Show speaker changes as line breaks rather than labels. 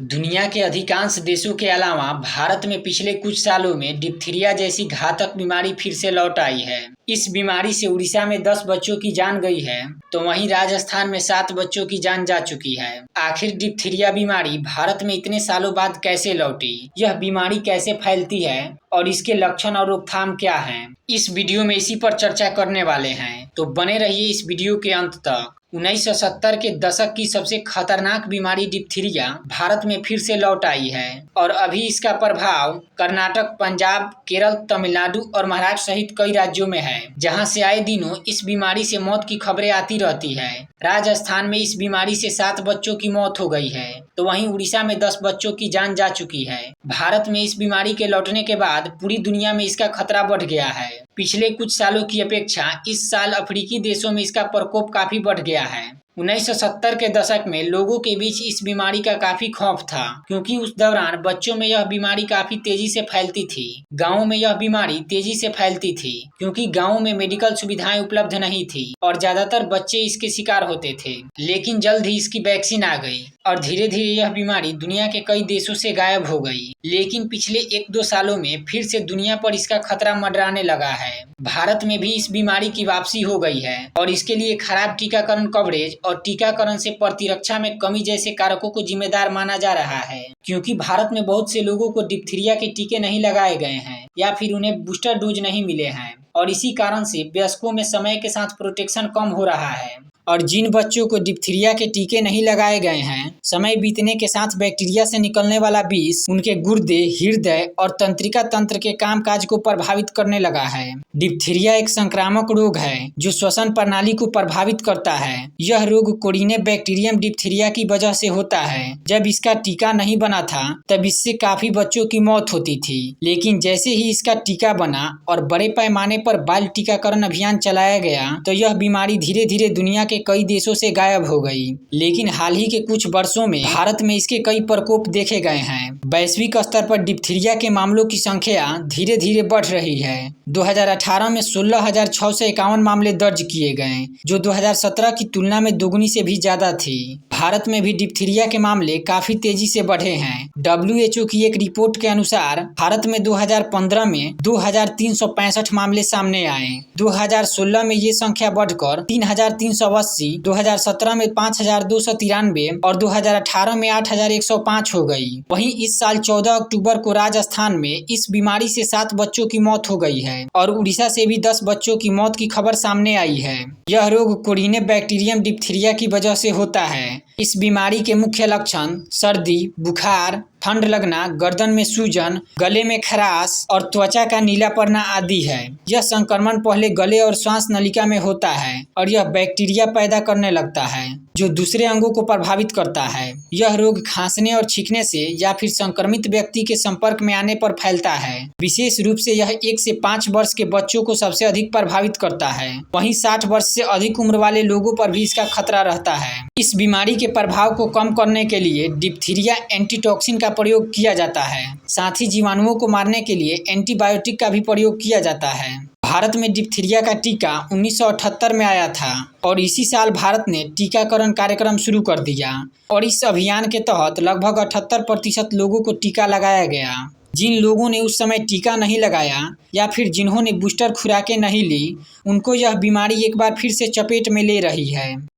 दुनिया के अधिकांश देशों के अलावा भारत में पिछले कुछ सालों में डिप्थीरिया जैसी घातक बीमारी फिर से लौट आई है। इस बीमारी से उड़ीसा में 10 बच्चों की जान गई है, तो वहीं राजस्थान में 7 बच्चों की जान जा चुकी है। आखिर डिप्थीरिया बीमारी भारत में इतने सालों बाद कैसे लौटी, यह बीमारी कैसे फैलती है और इसके लक्षण और रोकथाम क्या हैं, इस वीडियो में इसी पर चर्चा करने वाले हैं। तो बने रहिए इस वीडियो के अंत तक। 1970 के दशक की सबसे खतरनाक बीमारी डिप्थीरिया भारत में फिर से लौट आई है और अभी इसका प्रभाव कर्नाटक, पंजाब, केरल, तमिलनाडु और महाराष्ट्र सहित कई राज्यों में है, जहां से आए दिनों इस बीमारी से मौत की खबरें आती रहती है। राजस्थान में इस बीमारी से 7 बच्चों की मौत हो गई है, तो वहीं उड़ीसा में 10 बच्चों की जान जा चुकी है। भारत में इस बीमारी के लौटने के बाद पूरी दुनिया में इसका खतरा बढ़ गया है। पिछले कुछ सालों की अपेक्षा इस साल अफ्रीकी देशों में इसका प्रकोप काफी बढ़ गया है। 1970 के दशक में लोगों के बीच इस बीमारी का काफी खौफ था, क्योंकि उस दौरान बच्चों में यह बीमारी काफी तेजी से फैलती थी। गांवों में यह बीमारी तेजी से फैलती थी, क्योंकि गांवों में मेडिकल सुविधाएं उपलब्ध नहीं थी और ज्यादातर बच्चे इसके शिकार होते थे। लेकिन जल्द ही इसकी वैक्सीन आ गई और धीरे धीरे यह बीमारी दुनिया के कई देशों से गायब हो गई। लेकिन पिछले 1-2 सालों में फिर से दुनिया पर इसका खतरा मंडराने लगा है। भारत में भी इस बीमारी की वापसी हो गई है और इसके लिए खराब टीकाकरण कवरेज और टीकाकरण से प्रतिरक्षा में कमी जैसे कारकों को जिम्मेदार माना जा रहा है। क्योंकि भारत में बहुत से लोगों को डिप्थीरिया के टीके नहीं लगाए गए हैं या फिर उन्हें बूस्टर डोज नहीं मिले हैं, और इसी कारण से वयस्कों में समय के साथ प्रोटेक्शन कम हो रहा है। और जिन बच्चों को डिप्थीरिया के टीके नहीं लगाए गए हैं, समय बीतने के साथ बैक्टीरिया से निकलने वाला विष उनके गुर्दे, हृदय और तंत्रिका तंत्र के कामकाज को प्रभावित करने लगा है। डिप्थीरिया एक संक्रामक रोग है जो श्वसन प्रणाली को प्रभावित करता है। यह रोग कोरिने बैक्टीरियम डिप्थीरिया की वजह से होता है। जब इसका टीका नहीं बना था तब इससे काफी बच्चों की मौत होती थी, लेकिन जैसे ही इसका टीका बना और बड़े पैमाने पर बाल टीकाकरण अभियान चलाया गया, तो यह बीमारी धीरे धीरे दुनिया के कई देशों से गायब हो गई। लेकिन हाल ही के कुछ वर्षों में भारत में इसके कई प्रकोप देखे गए हैं। वैश्विक स्तर पर डिप्थीरिया के मामलों की संख्या धीरे धीरे बढ़ रही है। 2018 में 16,651 मामले दर्ज किए गए, जो 2017 की तुलना में दोगुनी से भी ज्यादा थी। भारत में भी डिप्थीरिया के मामले काफी तेजी से बढ़े हैं। WHO की एक रिपोर्ट के अनुसार भारत में 2015 में 2,365 मामले सामने आए। 2016 में ये संख्या बढ़कर 3,380, 2017 में 5,293 और 2018 में 8,105 हो गई। वहीं इस साल 14 अक्टूबर को राजस्थान में इस बीमारी से 7 बच्चों की मौत हो गई है और उड़ीसा से भी 10 बच्चों की मौत की खबर सामने आई है। यह रोग कोरिने बैक्टीरियम डिप्थीरिया की वजह से होता है। इस बीमारी के मुख्य लक्षण सर्दी, बुखार, ठंड लगना, गर्दन में सूजन, गले में खराश और त्वचा का नीला पड़ना आदि है। यह संक्रमण पहले गले और श्वास नलिका में होता है और यह बैक्टीरिया पैदा करने लगता है जो दूसरे अंगों को प्रभावित करता है। यह रोग खांसने और छींकने से या फिर संक्रमित व्यक्ति के संपर्क में आने पर फैलता है। विशेष रूप से यह 1 से 5 वर्ष के बच्चों को सबसे अधिक प्रभावित करता है। वहीं 60 वर्ष से अधिक उम्र वाले लोगों पर भी इसका खतरा रहता है। इस बीमारी के प्रभाव को कम करने के लिए डिप्थीरिया एंटीटॉक्सिन का प्रयोग किया जाता है। साथ ही जीवाणुओं को मारने के लिए एंटीबायोटिक का भी प्रयोग किया जाता है। भारत में डिप्थीरिया का टीका 1978 में आया था और इसी साल भारत ने टीकाकरण कार्यक्रम शुरू कर दिया और इस अभियान के तहत लगभग 78% लोगों को टीका लगाया गया। जिन लोगों ने उस समय टीका नहीं लगाया या फिर जिन्होंने बूस्टर खुराकें नहीं ली, उनको यह बीमारी एक बार फिर से चपेट में ले रही है।